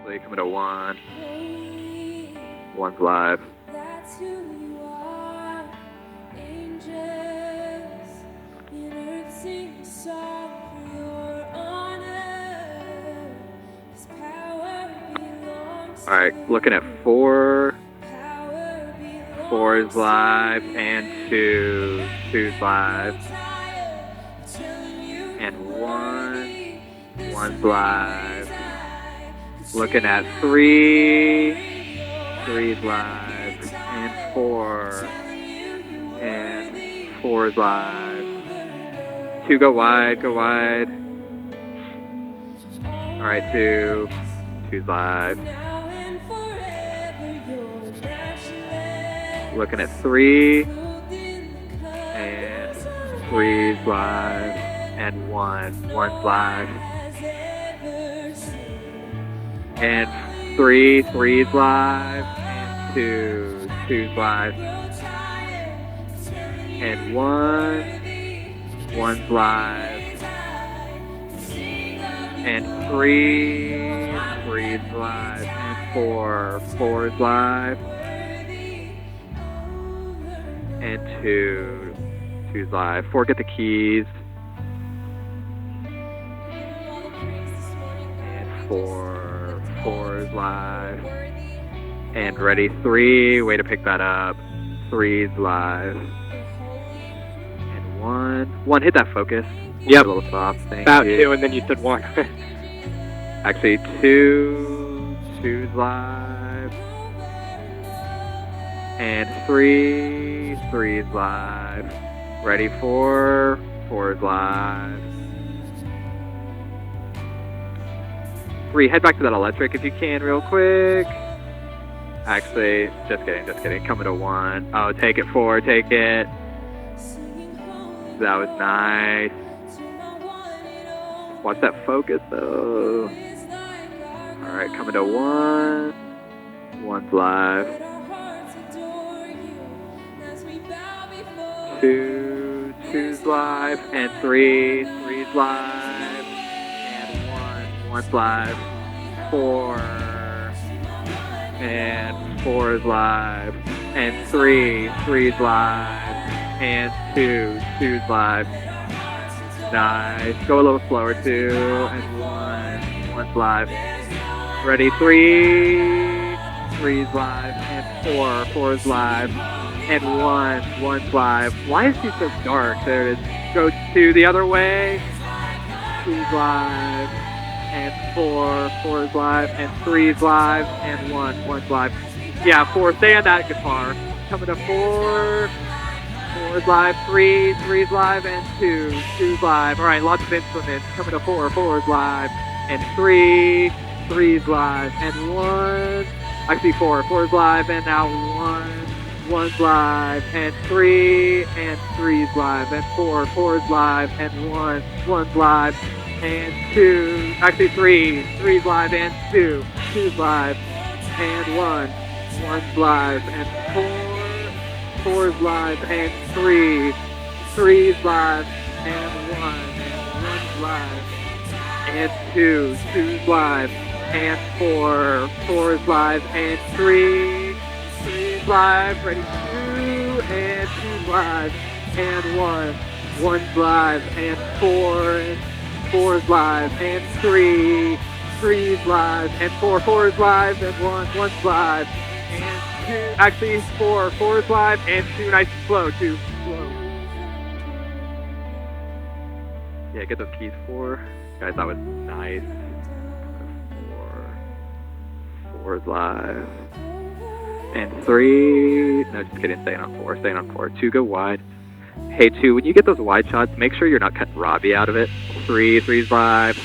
Actually, coming to one. One's live. That's who you are. Angels in earth sing a song for your honor. His power belongs All right, looking at four. Four is live, and two. Two's live. And one. One's live. Looking at three. Three's live. And four. And four is live. Two go wide, go wide. All right, two. Two's live. Looking at three, and three's live, and one's live, and three's live, and two's live, and one's live, and three's live, and four's live. And two's live. Four, get the keys. And four's live. And ready, three, way to pick that up. Three's live. And one, hit that focus. Yep. A little soft. Thank About you. two, and then you said one. Actually, two's live. And three's live. Ready, four's live. Three, head back to that electric if you can real quick. Actually, just kidding. Coming to one. Oh, take it, four, take it. That was nice. Watch that focus though. Alright, coming to one. One's live. Two's live, and three's live, and one's live, four, and four's live, and three's live, and two's live. Nice. Go a little slower, two, and one's live. Ready, three's live, and four's live. And one's live. Why is he so dark? There it is. Go two the other way. Two's live. And four's live. And three's live. And one's live. Yeah, four. Stay on that guitar. Coming to four's live. Three's live. And two's live. All right, lots of instruments. Coming to four's live. And three's live. And one. Actually, four's live. And now one's live, and three's live, and four's live, and one's live, and two, actually three's live, and two's live, and one's live, and four's live, and three's live, and one's live, and two's live, and four's live, and three's live, ready, two, and two's live, and one's live, and four's live, and three's live, and four's live, and one's live, and two, actually four's live, and two, nice and slow, two, slow. Yeah, get those keys, four. Guys, that was nice. Four's live. And three, no, just kidding, staying on four. Two, go wide. Hey, two, when you get those wide shots, make sure you're not cutting Robbie out of it. Three's live.